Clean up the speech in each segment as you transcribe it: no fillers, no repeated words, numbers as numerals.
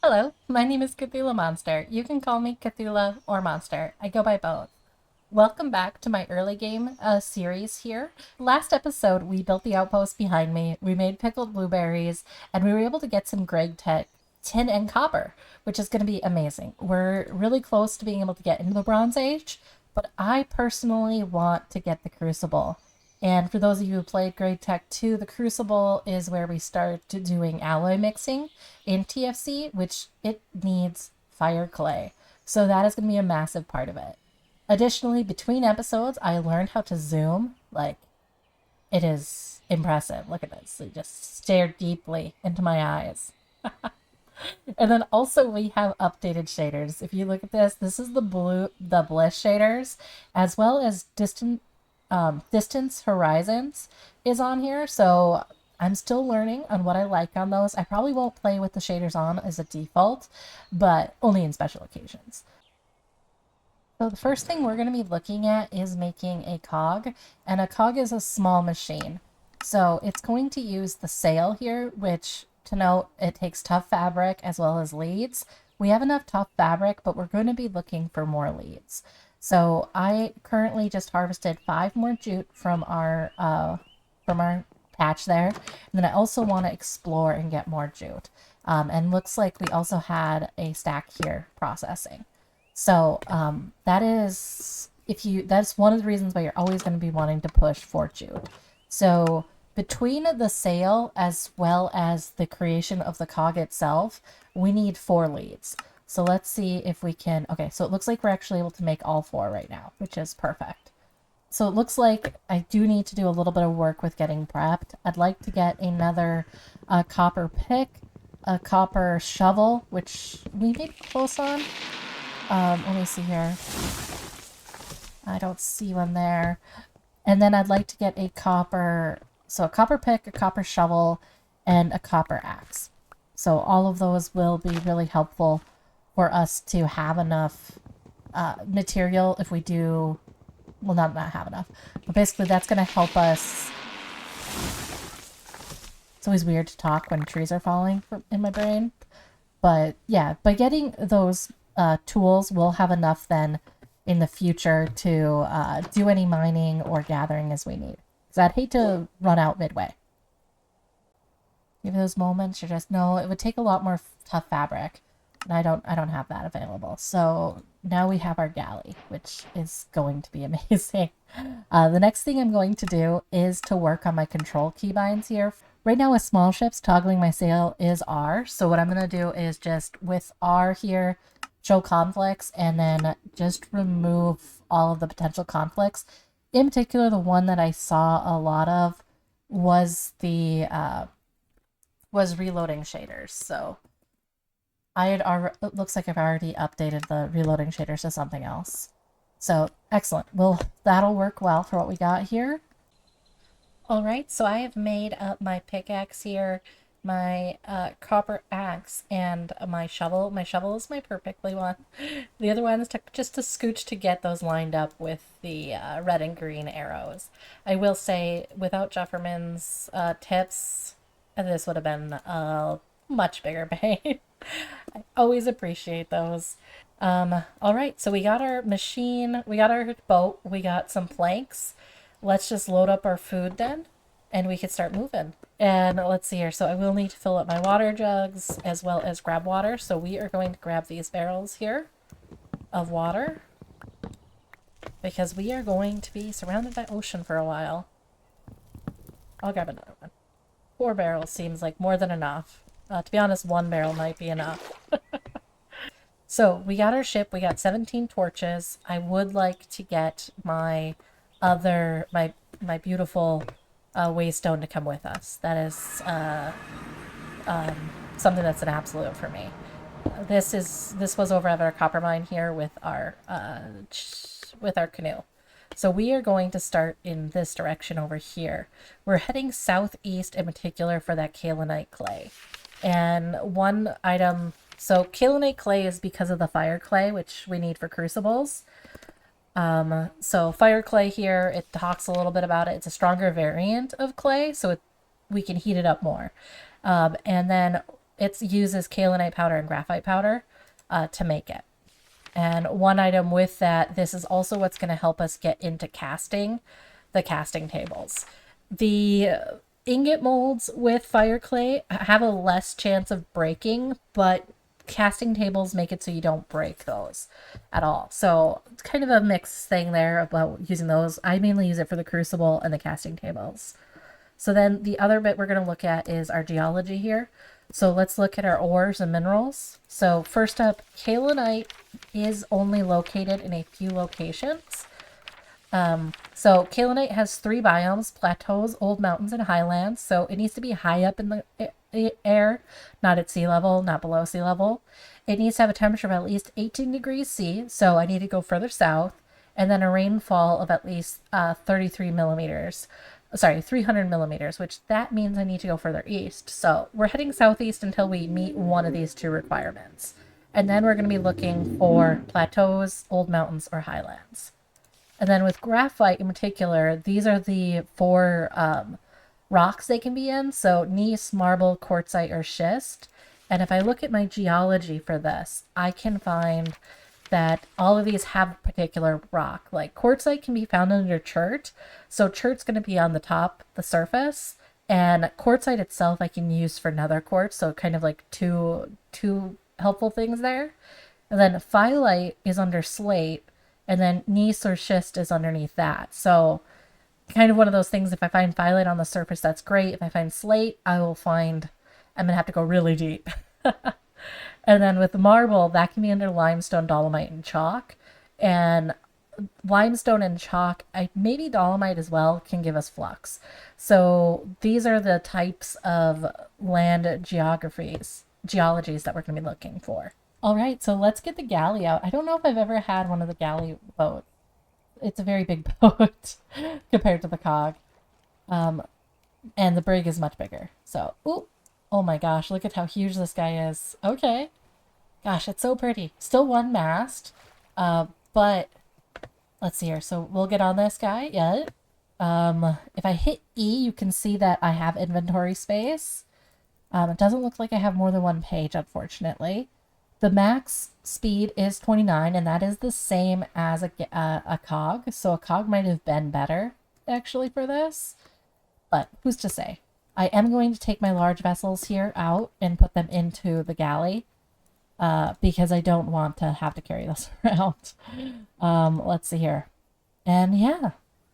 Hello, my name is Cthulhamonster. You can call me Cthulha or Monster. I go by both. Welcome back to my early game series here. Last episode, we built the outpost behind me, we made pickled blueberries, and we were able to get some Greg tech, tin, and copper, which is going to be amazing. We're really close to being able to get into the Bronze Age, but I personally want to get the Crucible. And for those of you who played Grade Tech 2, the Crucible is where we start doing alloy mixing in TFC, which it needs fire clay. So that is going to be a massive part of it. Additionally, between episodes, I learned how to zoom. Like, it is impressive. Look at this. It just stared deeply into my eyes. And then also we have updated shaders. If you look at this, this is the bliss shaders, as well as distance horizons is on here. So I'm still learning on what I like on those. I probably won't play with the shaders on as a default, but only in special occasions. So the first thing we're going to be looking at is making a cog, and a cog is a small machine. So it's going to use the sail here, which, to note, it takes tough fabric as well as leads. We have enough tough fabric, but we're going to be looking for more leads. So I currently just harvested 5 more jute from our patch there. And then I also want to explore and get more jute. And looks like we also had a stack here processing. So that's one of the reasons why you're always going to be wanting to push for jute. So between the sail as well as the creation of the cog itself, we need 4 leads. So let's see if we can... Okay, so it looks like we're actually able to make all 4 right now, which is perfect. So it looks like I do need to do a little bit of work with getting prepped. I'd like to get another copper pick, a copper shovel, which we may be close on. Let me see here. I don't see one there. And then I'd like to get a copper pick, a copper shovel, and a copper axe. So all of those will be really helpful for us to have enough material if we do... Well, not have enough. But basically that's going to help us... It's always weird to talk when trees are falling in my brain. But yeah, by getting those tools, we'll have enough then in the future to do any mining or gathering as we need. Because I'd hate to run out midway. Give those moments, you're just... No, it would take a lot more tough fabric. And I don't have that available. So now we have our galley, which is going to be amazing. The next thing I'm going to do is to work on my control keybinds here. Right now with small ships, toggling my sail is R. So what I'm going to do is just with R here, show conflicts, and then just remove all of the potential conflicts. In particular, the one that I saw a lot of was the reloading shaders. So it looks like I've already updated the reloading shaders to something else. So, excellent. Well, that'll work well for what we got here. Alright, so I have made up my pickaxe here, my copper axe, and my shovel. My shovel is my perfectly one. The other ones took just a scooch to get those lined up with the red and green arrows. I will say, without Jefferman's tips, this would have been a much bigger pain. I always appreciate those. Alright, so we got our machine, we got our boat, we got some planks. Let's just load up our food then, and we can start moving. And let's see here, so I will need to fill up my water jugs as well as grab water. So we are going to grab these barrels here of water, because we are going to be surrounded by ocean for a while. I'll grab another one. 4 barrels seems like more than enough. To be honest, 1 barrel might be enough. So we got our ship. We got 17 torches. I would like to get my beautiful waystone to come with us. That is something that's an absolute for me. This was over at our copper mine here with our canoe. So we are going to start in this direction over here. We're heading southeast in particular for that kaolinite clay. And one item, so kaolinite clay is because of the fire clay, which we need for crucibles. So fire clay here, it talks a little bit about it. It's a stronger variant of clay, so we can heat it up more. And then it uses kaolinite powder and graphite powder to make it. And one item with that, this is also what's going to help us get into casting the casting tables. The ingot molds with fire clay have a less chance of breaking, but casting tables make it so you don't break those at all. So it's kind of a mixed thing there about using those. I mainly use it for the crucible and the casting tables. So then the other bit we're going to look at is our geology here. So let's look at our ores and minerals. So first up, kaolinite is only located in a few locations. So kaolinite has 3 biomes: plateaus, old mountains, and highlands. So it needs to be high up in the air, not at sea level, not below sea level. It needs to have a temperature of at least 18 degrees C. So I need to go further south, and then a rainfall of at least 300 millimeters, which that means I need to go further east. So we're heading southeast until we meet one of these 2 requirements. And then we're going to be looking for plateaus, old mountains, or highlands. And then with graphite in particular, these are the 4 rocks they can be in. So gneiss, marble, quartzite, or schist. And if I look at my geology for this, I can find that all of these have a particular rock. Like quartzite can be found under chert. So chert's going to be on the top, the surface. And quartzite itself I can use for nether quartz. So kind of like two helpful things there. And then phyllite is under slate. And then gneiss or schist is underneath that. So kind of one of those things, if I find phyllite on the surface, that's great. If I find slate, I'm going to have to go really deep. And then with marble, that can be under limestone, dolomite, and chalk. And limestone and chalk, maybe dolomite as well, can give us flux. So these are the types of land geologies that we're going to be looking for. All right, so let's get the galley out. I don't know if I've ever had one of the galley boats. It's a very big boat compared to the cog. And the brig is much bigger. So, oh my gosh, look at how huge this guy is. Okay. Gosh, it's so pretty. Still 1 mast. But let's see here. So we'll get on this guy. Yeah. If I hit E, you can see that I have inventory space. It doesn't look like I have more than 1 page, unfortunately. The max speed is 29, and that is the same as a cog. So a cog might have been better, actually, for this. But who's to say? I am going to take my large vessels here out and put them into the galley. Because I don't want to have to carry this around. Let's see here. And yeah,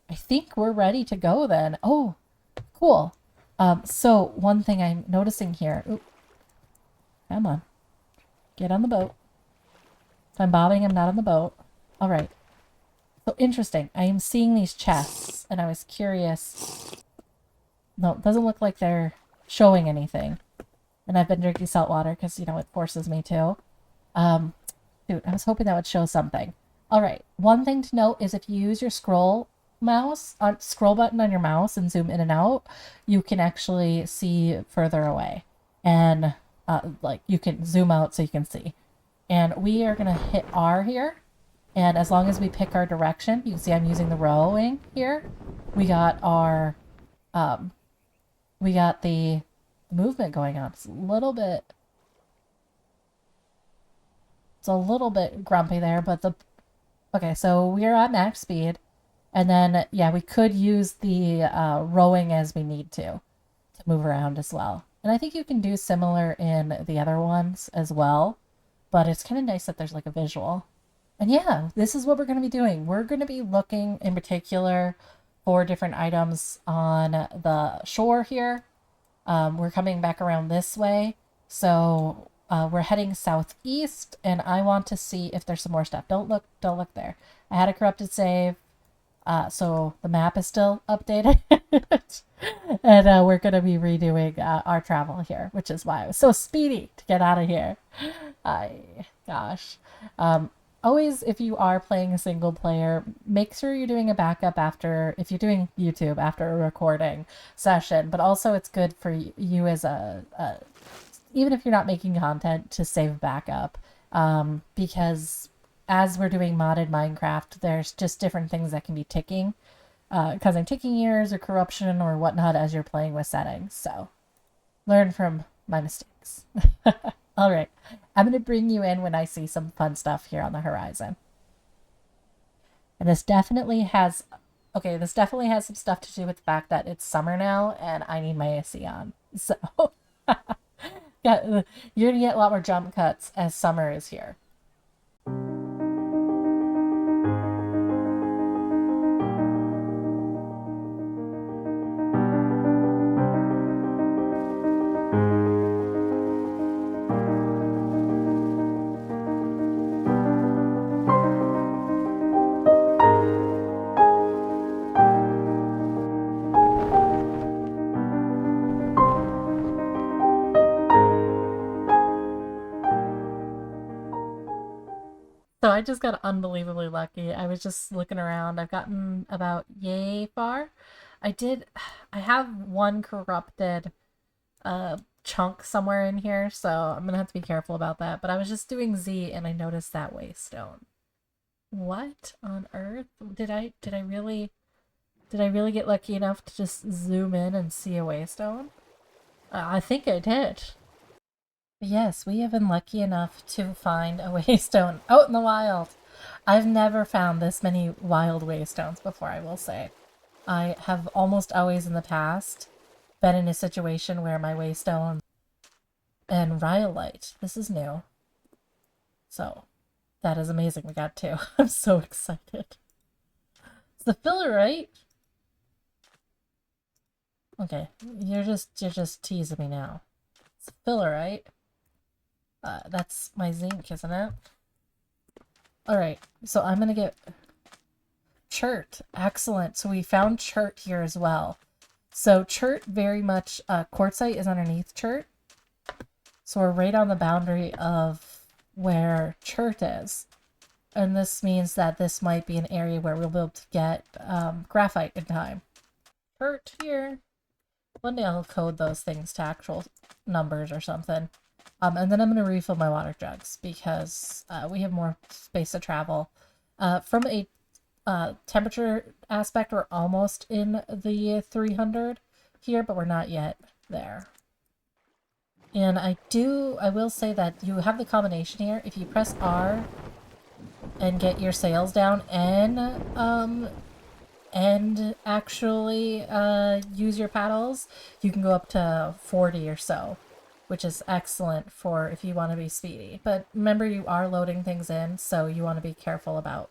I think we're ready to go then. Oh, cool. So one thing I'm noticing here. Ooh, come on. Get on the boat. If I'm bobbing, I'm not on the boat. All right. So interesting. I am seeing these chests, and I was curious. No, it doesn't look like they're showing anything. And I've been drinking salt water because, it forces me to. Dude, I was hoping that would show something. All right. One thing to note is if you use your scroll button on your mouse and zoom in and out, you can actually see further away. And, you can zoom out so you can see. And we are going to hit R here. And as long as we pick our direction, you can see I'm using the rowing here. We got our, we got the movement going on. It's a little bit grumpy there, but okay, so we're at max speed, and then yeah, we could use the rowing as we need to move around as well. And I think you can do similar in the other ones as well, but it's kind of nice that there's like a visual. And yeah, this is what we're going to be doing. We're going to be looking in particular for different items on the shore here. We're coming back around this way, so we're heading southeast, and I want to see if there's some more stuff. Don't look there. I had a corrupted save, so the map is still updated, and we're going to be redoing our travel here, which is why I was so speedy to get out of here. Gosh. Always, if you are playing a single player, make sure you're doing a backup if you're doing YouTube after a recording session. But also it's good for you as even if you're not making content, to save backup. Because as we're doing modded Minecraft, there's just different things that can be ticking. Causing ticking errors or corruption or whatnot as you're playing with settings. So learn from my mistakes. Thanks. All right. I'm going to bring you in when I see some fun stuff here on the horizon. And this definitely has, okay, this definitely has some stuff to do with the fact that it's summer now and I need my AC on. So, yeah, you're going to get a lot more jump cuts as summer is here. So I just got unbelievably lucky. I was just looking around. I've gotten about yay far. I have one corrupted chunk somewhere in here, so I'm gonna have to be careful about that. But I was just doing Z and I noticed that waystone. What on earth? Did I really get lucky enough to just zoom in and see a waystone? I think I did. Yes, we have been lucky enough to find a waystone out in the wild. I've never found this many wild waystones before, I will say. I have almost always in the past been in a situation where my waystone and rhyolite. This is new. So, that is amazing. We got two. I'm so excited. It's the filler, right? Okay, you're just teasing me now. It's the filler, right? That's my zinc, isn't it? Alright, so I'm gonna get chert. Excellent. So we found chert here as well. So chert very much, quartzite is underneath chert. So we're right on the boundary of where chert is. And this means that this might be an area where we'll be able to get graphite in time. Chert here. One day I'll code those things to actual numbers or something. And then I'm going to refill my water jugs because we have more space to travel. From a temperature aspect, we're almost in the 300 here, but we're not yet there. And I will say that you have the combination here. If you press R and get your sails down and actually use your paddles, you can go up to 40 or so, which is excellent for if you want to be speedy. But remember, you are loading things in, so you want to be careful about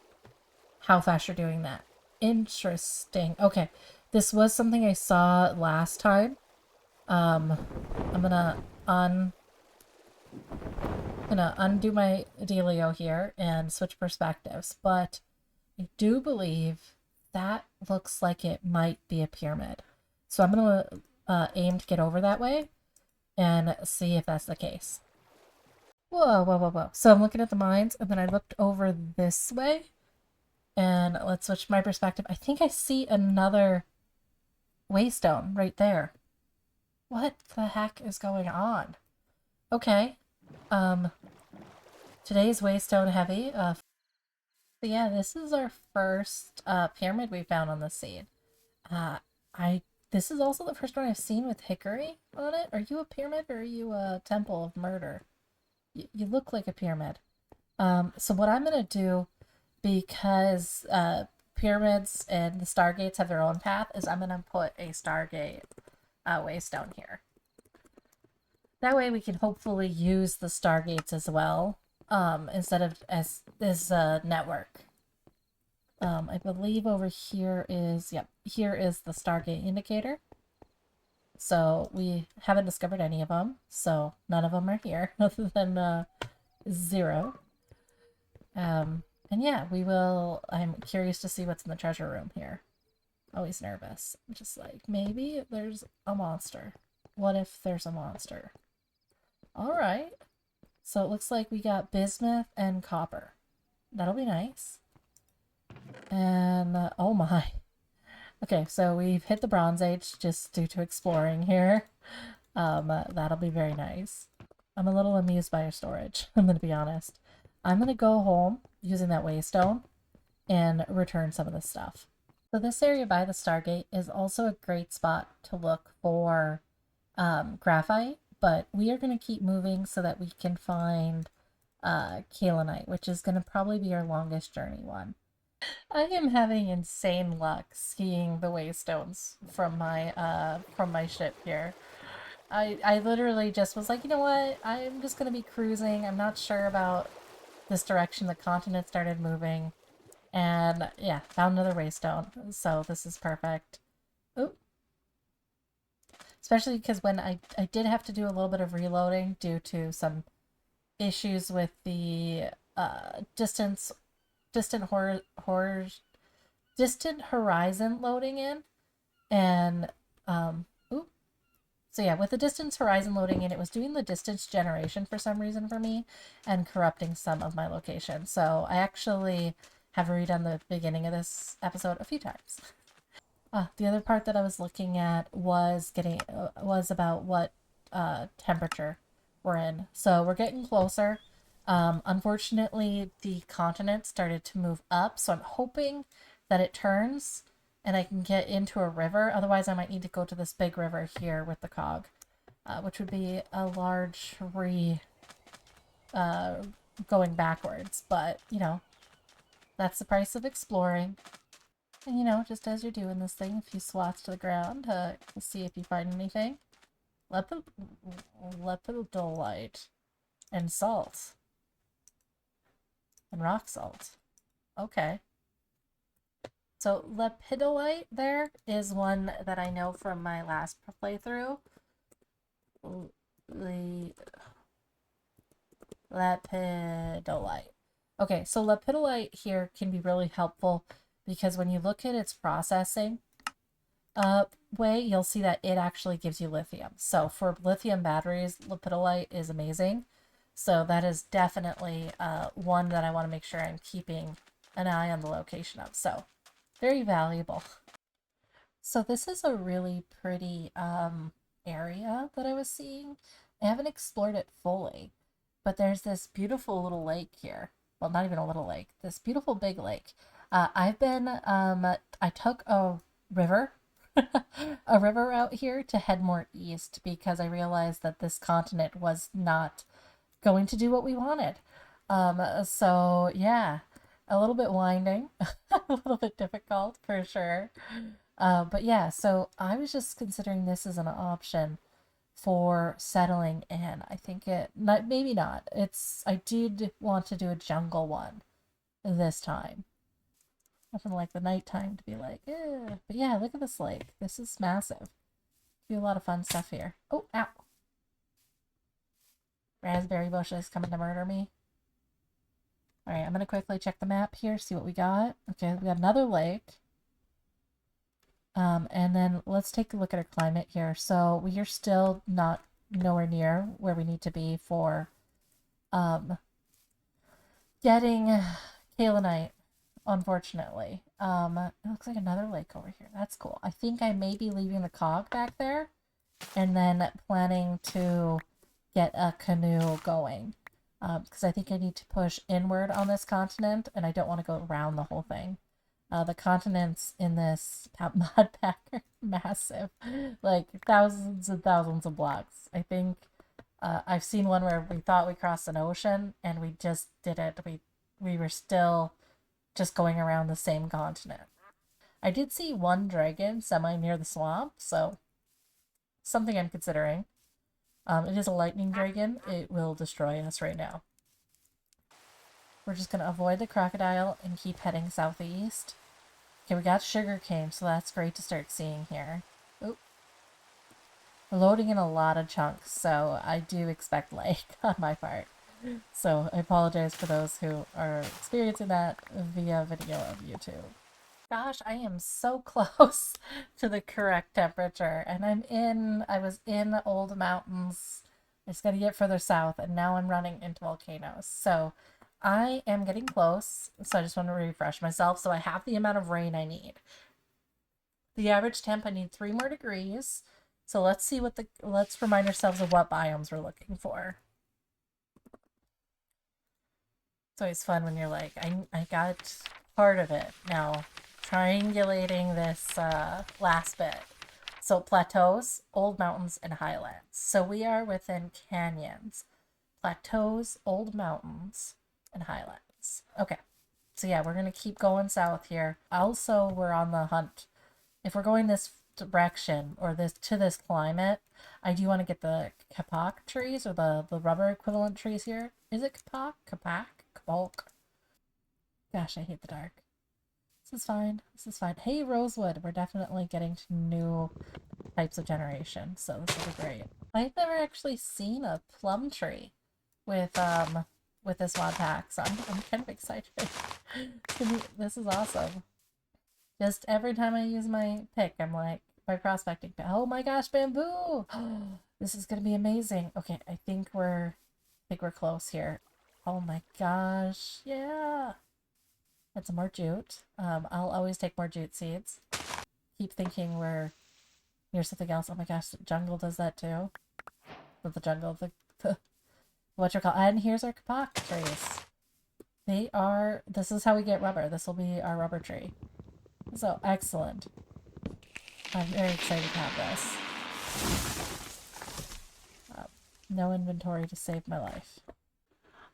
how fast you're doing that. Interesting. Okay, this was something I saw last time. I'm gonna undo my dealio here and switch perspectives, but I do believe that looks like it might be a pyramid. So I'm gonna aim to get over that way and see if that's the case. Whoa, whoa, whoa, whoa. So I'm looking at the mines, and then I looked over this way, and let's switch my perspective. I think I see another waystone right there. What the heck is going on? Okay. Today's waystone heavy. Yeah, this is our first pyramid we found on the seed. This is also the first one I've seen with hickory on it. Are you a pyramid or are you a temple of murder? You look like a pyramid. So what I'm gonna do, because pyramids and the stargates have their own path, is I'm gonna put a stargate waystone here. That way we can hopefully use the stargates as well, instead of as this network. I believe over here is, yep, here is the stargate indicator. So we haven't discovered any of them, so none of them are here other than 0. And yeah, I'm curious to see what's in the treasure room here. Always nervous. I'm just like, maybe there's a monster. What if there's a monster? Alright. So it looks like we got bismuth and copper. That'll be nice. And, oh my. Okay, so we've hit the Bronze Age just due to exploring here. That'll be very nice. I'm a little amused by our storage, I'm gonna be honest. I'm gonna go home using that waystone and return some of this stuff. So this area by the Stargate is also a great spot to look for graphite, but we are going to keep moving so that we can find Kaolinite, which is going to probably be our longest journey one. I am having insane luck skiing the waystones from my ship here. I literally just was like, you know what? I'm just gonna be cruising. I'm not sure about this direction. The continent started moving, and yeah, found another waystone. So this is perfect. Oop. Especially because when I did have to do a little bit of reloading due to some issues with the distant distant horizon loading in, and oop. So yeah, with the distance horizon loading in, it was doing the distance generation for some reason for me and corrupting some of my location. So I actually have redone the beginning of this episode a few times. The other part that I was looking at was was about what temperature we're in. So we're getting closer. Unfortunately, the continent started to move up, so I'm hoping that it turns and I can get into a river. Otherwise, I might need to go to this big river here with the cog, which would be a large uh, going backwards. But, you know, that's the price of exploring. And, you know, just as you're doing this thing, a few swats to the ground to see if you find anything. Lepidolite and salt. And rock salt. Okay. So lepidolite there is one that I know from my last playthrough. The lepidolite. Okay, so lepidolite here can be really helpful because when you look at its processing way, you'll see that it actually gives you lithium. So for lithium batteries, lepidolite is amazing. So that is definitely one that I want to make sure I'm keeping an eye on the location of. So very valuable. So this is a really pretty area that I was seeing. I haven't explored it fully, but there's this beautiful little lake here. Well, not even a little lake, this beautiful big lake. I took a river, a river route here to head more east because I realized that this continent was not going to do what we wanted. So yeah, a little bit winding, a little bit difficult for sure. But yeah, so I was just considering this as an option for settling in. I think it not maybe not. I did want to do a jungle one this time. Nothing like the nighttime to be like, eh. But yeah, look at this lake. This is massive. Do a lot of fun stuff here. Oh, ow. Raspberry bushes coming to murder me. All right, I'm going to quickly check the map here, see what we got. Okay, we got another lake. And then let's take a look at our climate here. So we are still not nowhere near where we need to be for getting Kaolinite, unfortunately. It looks like another lake over here. That's cool. I think I may be leaving the cog back there and then planning to get a canoe going. Because I think I need to push inward on this continent and I don't want to go around the whole thing. The continents in this mud pack are massive, like thousands and thousands of blocks. I think I've seen one where we thought we crossed an ocean and we just didn't. We were still just going around the same continent. I did see one dragon semi near the swamp, so something I'm considering. It is a lightning dragon. It will destroy us right now. We're just going to avoid the crocodile and keep heading southeast. Okay, we got sugarcane, so that's great to start seeing here. Oop. We're loading in a lot of chunks, so I do expect lag on my part. So I apologize for those who are experiencing that via video of YouTube. Gosh, I am so close to the correct temperature, and I was in old mountains. I just gotta get further south, and now I'm running into volcanoes. So I am getting close, so I just want to refresh myself. So I have the amount of rain I need. The average temp, I need 3 more degrees. So let's remind ourselves of what biomes we're looking for. It's always fun when you're like, I got part of it. Now, triangulating this last bit. So plateaus, old mountains, and highlands. So we are within canyons, plateaus, old mountains, and highlands. Okay. So yeah, we're gonna keep going south here. Also, we're on the hunt. If we're going this direction or this climate, I do want to get the kapok trees or the rubber equivalent trees here. Is it kapok? Kapak? Kapok? Gosh, I hate the dark. This is fine. This is fine. Hey, Rosewood. We're definitely getting to new types of generation, so this will be great. I've never actually seen a plum tree with this mod pack, so I'm kind of excited. This is awesome. Just every time I use my pick, I'm like, my prospecting pick. Oh my gosh, bamboo! This is gonna be amazing. Okay, I think we're close here. Oh my gosh, yeah. That's some more jute. I'll always take more jute seeds. Keep thinking we're near something else. Oh my gosh, the jungle does that too. Not the jungle, the what you call. And here's our kapok trees. This is how we get rubber. This will be our rubber tree. So, excellent. I'm very excited to have this. No inventory to save my life.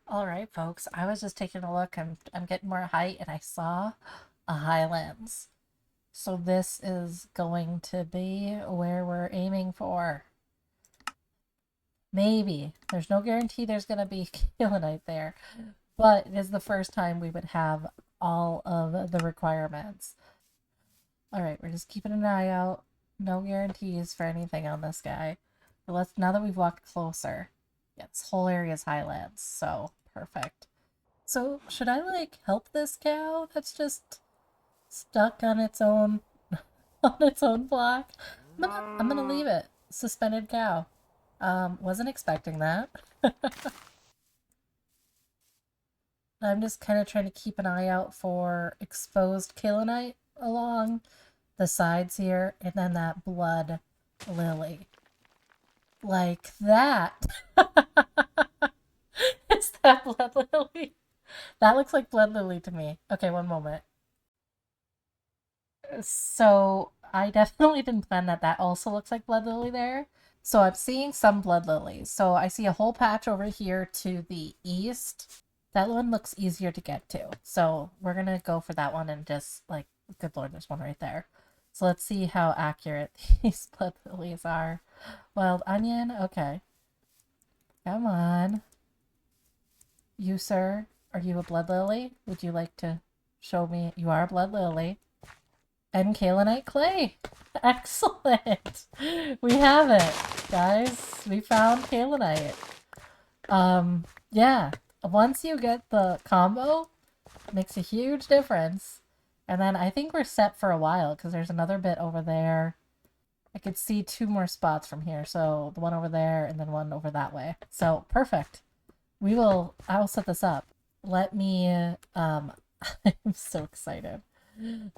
Alright, folks. I was just taking a look. I'm getting more height, and I saw a highlands. So this is going to be where we're aiming for. Maybe. There's no guarantee there's going to be Kalite there. But it is the first time we would have all of the requirements. Alright, we're just keeping an eye out. No guarantees for anything on this guy. But now that we've walked closer. Yeah, this whole area is highlands, so perfect. So, should I, like, help this cow that's just stuck on its own block? I'm gonna leave it. Suspended cow. Wasn't expecting that. I'm just kind of trying to keep an eye out for exposed kaolinite along the sides here, and then that blood lily. Like that. Is that blood lily? That looks like blood lily to me. Okay, one moment. So I definitely didn't plan that also looks like blood lily there. So I'm seeing some blood lilies. So I see a whole patch over here to the east. That one looks easier to get to. So we're going to go for that one and just, like, good lord, there's one right there. So let's see how accurate these blood lilies are. Wild onion, okay. Come on. You, sir, are you a blood lily? Would you like to show me? You are a blood lily. And kaolinite clay. Excellent. We have it, guys. We found kaolinite. Yeah. Once you get the combo, it makes a huge difference. And then I think we're set for a while because there's another bit over there. I could see 2 more spots from here. So the one over there and then one over that way. So perfect. I will set this up. Let me, I'm so excited.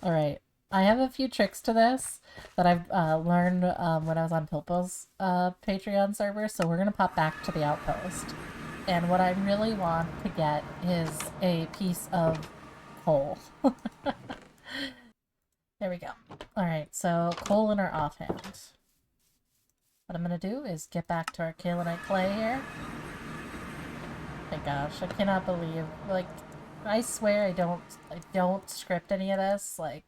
All right. I have a few tricks to this that I've learned when I was on Pilpo's Patreon server. So we're going to pop back to the outpost. And what I really want to get is a piece of coal. There we go. Alright, so coal in our offhand. What I'm going to do is get back to our kaolinite clay here. Oh my gosh, I cannot believe, like, I swear I don't script any of this. Like,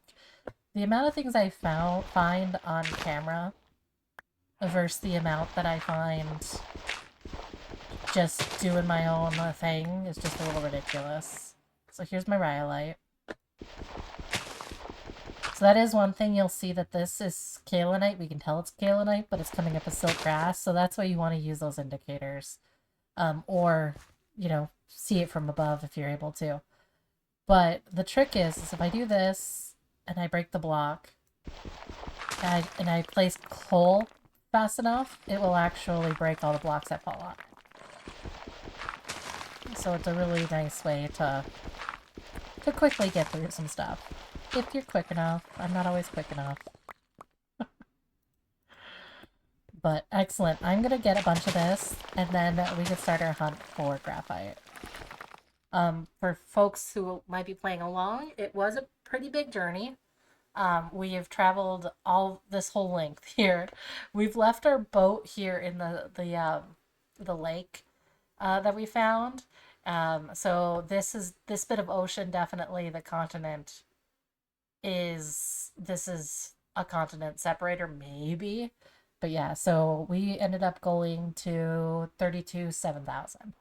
the amount of things I find on camera versus the amount that I find just doing my own thing is just a little ridiculous. So here's my rhyolite. So that is one thing you'll see that this is kaolinite. We can tell it's kaolinite, but it's coming up as silk grass. So that's why you want to use those indicators. Or, you know, see it from above if you're able to. But the trick is if I do this and I break the block and I place coal fast enough, it will actually break all the blocks that fall on. So it's a really nice way to quickly get through some stuff. If you're quick enough. I'm not always quick enough. But excellent. I'm going to get a bunch of this, and then we can start our hunt for graphite. For folks who might be playing along, it was a pretty big journey. We have traveled all this whole length here. We've left our boat here in the lake that we found. So this bit of ocean, definitely the continent this is a continent separator, maybe. But yeah, so we ended up going to 32,700.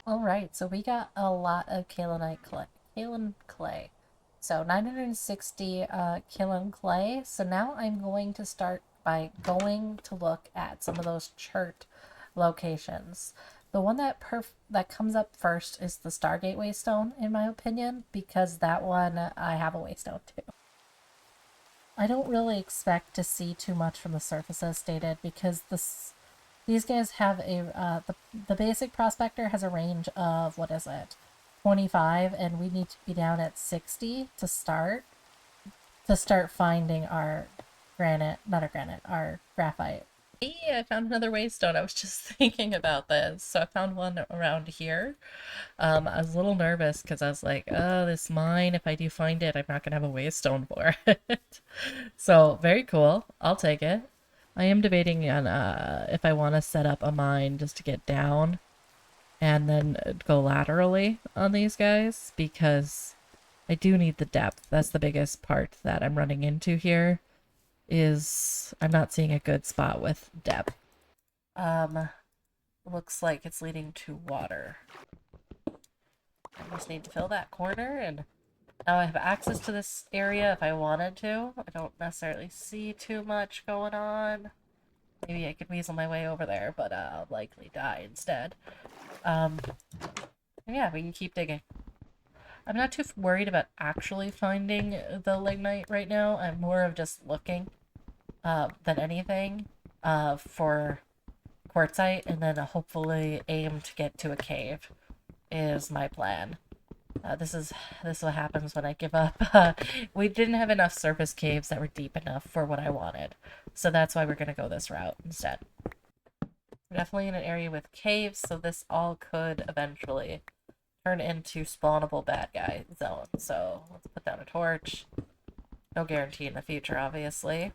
All right, so we got a lot of kaolin clay. So 960 kaolin clay. So now I'm going to start by going to look at some of those chert locations. The one that comes up first is the Stargate waystone, in my opinion, because that one I have a waystone too. I don't really expect to see too much from the surface as stated because these guys have the basic prospector has a range of, what is it, 25, and we need to be down at 60 to start finding our our graphite. Hey, I found another waystone. I was just thinking about this. So I found one around here. I was a little nervous because I was like, oh, this mine, if I do find it, I'm not going to have a waystone for it. So, very cool. I'll take it. I am debating on if I want to set up a mine just to get down and then go laterally on these guys because I do need the depth. That's the biggest part that I'm running into here. Is I'm not seeing a good spot with depth. Looks like it's leading to water. I just need to fill that corner, and now I have access to this area if I wanted to. I don't necessarily see too much going on. Maybe I could weasel my way over there, but I'll likely die instead. Yeah, we can keep digging. I'm not too worried about actually finding the lignite right now. I'm more of just looking than anything for quartzite, and then hopefully aim to get to a cave is my plan. This is what happens when I give up. We didn't have enough surface caves that were deep enough for what I wanted, so that's why we're gonna go this route instead. We're definitely in an area with caves, so this all could eventually turn into spawnable bad guy zone. So let's put down a torch. No guarantee in the future, obviously.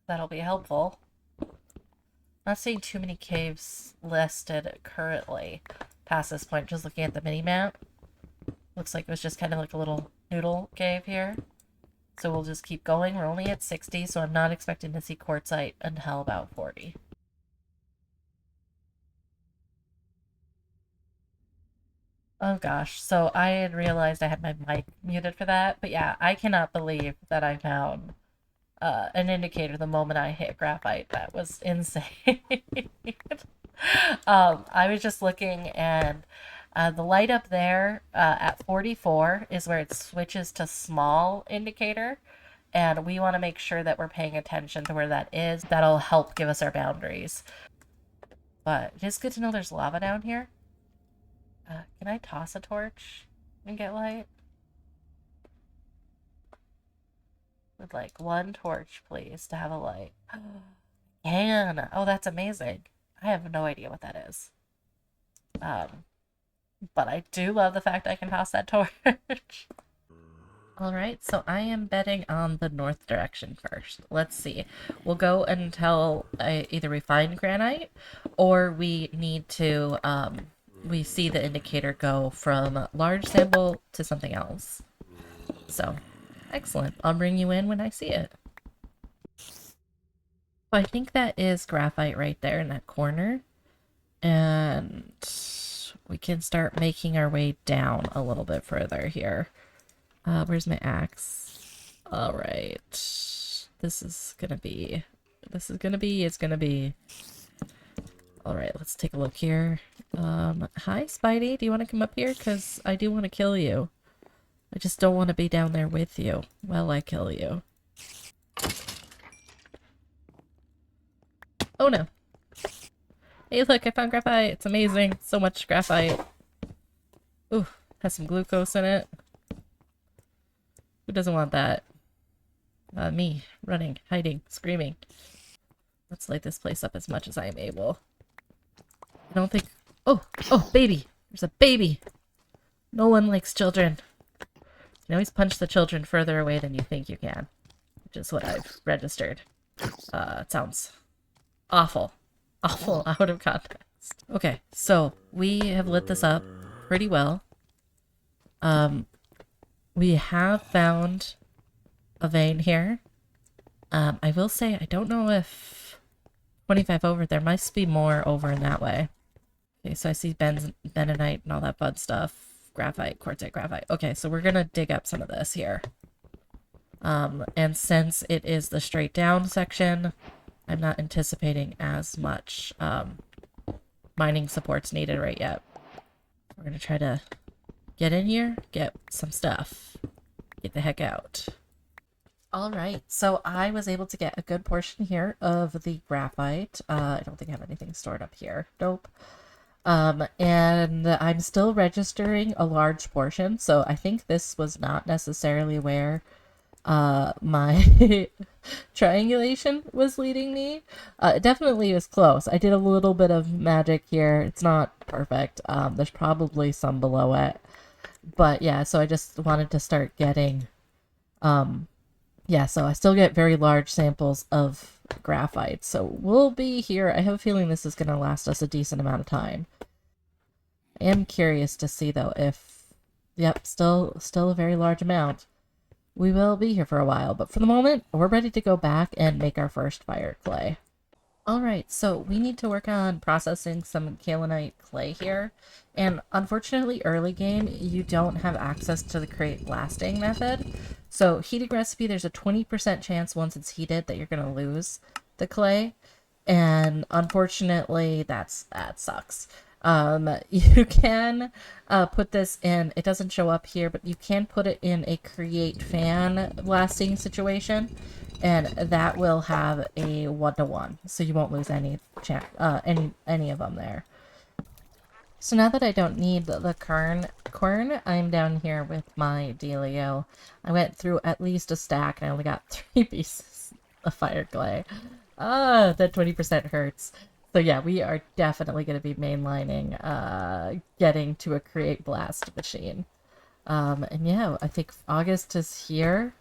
That'll be helpful. Not seeing too many caves listed currently past this point, just looking at the mini-map. Looks like it was just kind of like a little noodle cave here. So we'll just keep going. We're only at 60, so I'm not expecting to see quartzite until about 40. Oh gosh, so I had realized I had my mic muted for that, but yeah, I cannot believe that I found an indicator the moment I hit graphite. That was insane. I was just looking, and the light up there at 44 is where it switches to small indicator, and we want to make sure that we're paying attention to where that is. That'll help give us our boundaries. But it is good to know there's lava down here. Can I toss a torch and get light? Would like one torch, please, to have a light. Can. Oh, that's amazing. I have no idea what that is. But I do love the fact I can toss that torch. Alright, so I am betting on the north direction first. Let's see. We'll go until either we find granite, or we need to, we see the indicator go from large sample to something else. So, excellent. I'll bring you in when I see it. I think that is graphite right there in that corner. And we can start making our way down a little bit further here. Where's my axe? Alright. It's gonna be. Alright, let's take a look here. Hi, Spidey. Do you want to come up here? Because I do want to kill you. I just don't want to be down there with you while I kill you. Oh no. Hey, look, I found graphite. It's amazing. So much graphite. Ooh, has some glucose in it. Who doesn't want that? Me. Running, hiding, screaming. Let's light this place up as much as I am able. I don't think... Oh! Oh, baby! There's a baby! No one likes children. You always punch the children further away than you think you can, which is what I've registered. It sounds awful. Awful out of context. Okay, so we have lit this up pretty well. We have found a vein here. I will say I don't know if 25 over, there must be more over in that way. Okay, so I see bentonite and all that fun stuff. Graphite, quartzite, graphite. Okay, so we're gonna dig up some of this here. And since it is the straight down section, I'm not anticipating as much mining supports needed right yet. We're gonna try to get in here, get some stuff, get the heck out. All right, so I was able to get a good portion here of the graphite. I don't think I have anything stored up here. Nope. And I'm still registering a large portion, so I think this was not necessarily where my triangulation was leading me. It definitely was close. I did a little bit of magic here. It's not perfect. There's probably some below it. But yeah, so I just wanted to start getting, yeah, so I still get very large samples of graphite. So we'll be here. I have a feeling this is going to last us a decent amount of time. I am curious to see, though, if... Yep, still a very large amount. We will be here for a while, but for the moment, we're ready to go back and make our first fire clay. Alright, so we need to work on processing some kaolinite clay here. And unfortunately, early game, you don't have access to the create blasting method. So heating recipe, there's a 20% chance once it's heated that you're going to lose the clay. And unfortunately, that sucks. You can put this in, it doesn't show up here, but you can put it in a create fan blasting situation. And that will have a 1-to-1, so you won't lose any of them there. So now that I don't need the quern, I'm down here with my dealio. I went through at least a stack and I only got 3 pieces of fire clay. Ah, that 20% hurts. So yeah, we are definitely going to be mainlining getting to a create blast machine. And yeah, I think August is here.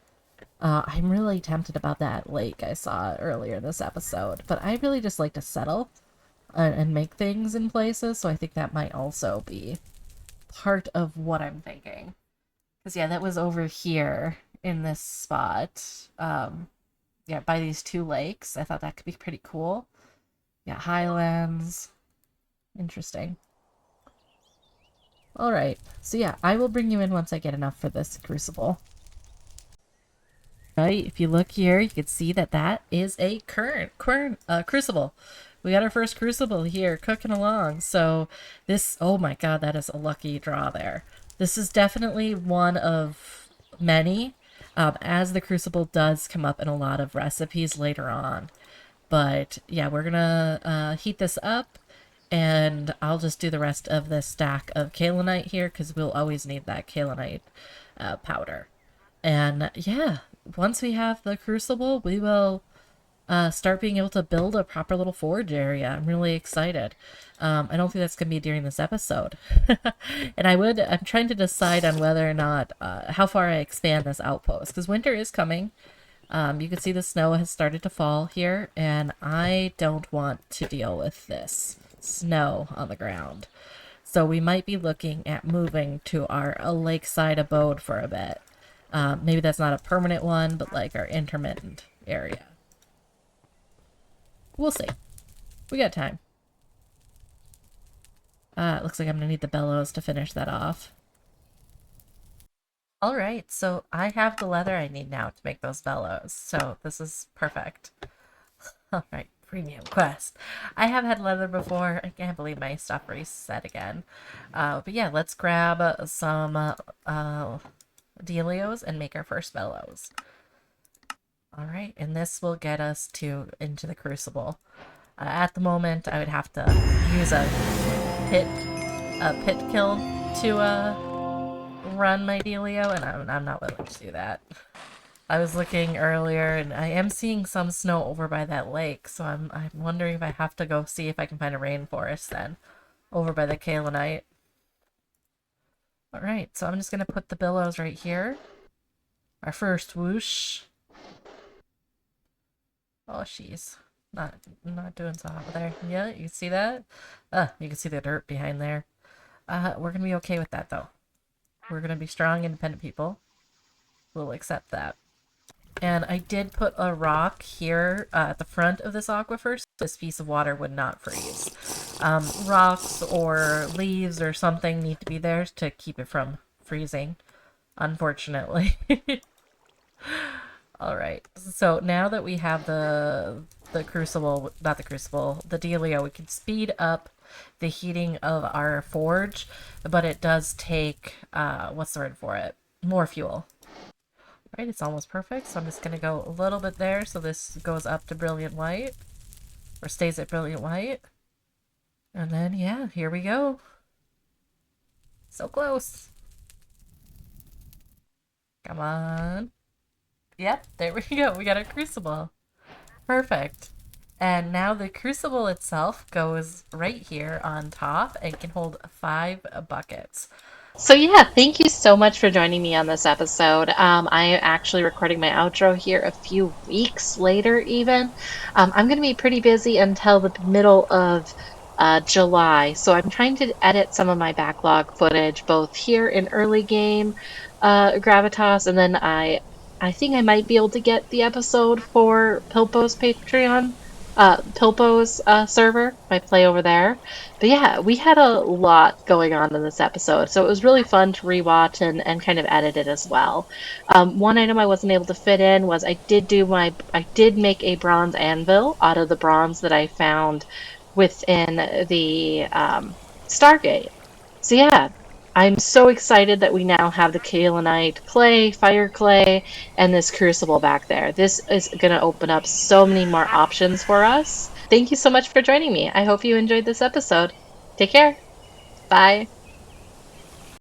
I'm really tempted about that lake I saw earlier this episode, but I really just like to settle and make things in places, so I think that might also be part of what I'm thinking. Because yeah, that was over here in this spot. Yeah, by these 2 lakes. I thought that could be pretty cool. Yeah, highlands. Interesting. Alright, so yeah, I will bring you in once I get enough for this crucible. Right, if you look here, you can see that that is a crucible. We got our first crucible here, cooking along. So this, oh my god, that is a lucky draw there. This is definitely one of many, as the crucible does come up in a lot of recipes later on. But yeah, we're gonna heat this up, and I'll just do the rest of this stack of kaolinite here, because we'll always need that kaolinite powder. And yeah, once we have the crucible, we will start being able to build a proper little forge area. I'm really excited. I don't think that's going to be during this episode. And I'm trying to decide on whether or not, how far I expand this outpost, because winter is coming. You can see the snow has started to fall here, and I don't want to deal with this snow on the ground. So we might be looking at moving to our lakeside abode for a bit. Maybe that's not a permanent one, but like our intermittent area. We'll see. We got time. It looks like I'm gonna need the bellows to finish that off. Alright, so I have the leather I need now to make those bellows, so this is perfect. Alright, premium quest. I have had leather before. I can't believe my stuff reset again. But yeah, let's grab some dealios and make our first bellows. Alright, and this will get us into the crucible. At the moment, I would have to use a pit kiln to run my dealio, and I'm not willing to do that. I was looking earlier, and I am seeing some snow over by that lake, so I'm wondering if I have to go see if I can find a rainforest then, over by the kaolinite. Alright, so I'm just going to put the billows right here. Our first whoosh. Oh, she's not doing so hot there. Yeah, you can see that? You can see the dirt behind there. We're gonna be okay with that, though. We're gonna be strong, independent people. We'll accept that. And I did put a rock here at the front of this aquifer so this piece of water would not freeze. Rocks or leaves or something need to be there to keep it from freezing, unfortunately. All right. So now that we have the crucible, not the crucible, the dealio, we can speed up the heating of our forge, but it does take what's the word for it? More fuel. Right, it's almost perfect, so I'm just gonna go a little bit there so this goes up to brilliant white, or stays at brilliant white. And then, yeah, here we go. So close. Come on. Yep, there we go. We got our crucible. Perfect. And now the crucible itself goes right here on top and can hold 5 buckets. So yeah, thank you so much for joining me on this episode. I am actually recording my outro here a few weeks later, even. I'm going to be pretty busy until the middle of July, so I'm trying to edit some of my backlog footage, both here in early game Gravitas, and then I think I might be able to get the episode for Pilpo's Patreon, Pilpo's server. I play over there. But yeah, we had a lot going on in this episode, so it was really fun to rewatch and kind of edit it as well. One item I wasn't able to fit in was I did make a bronze anvil out of the bronze that I found within the Stargate. So yeah, I'm so excited that we now have the kaolinite clay, fire clay, and this crucible back there. This is going to open up so many more options for us. Thank you so much for joining me. I hope you enjoyed this episode. Take care. Bye.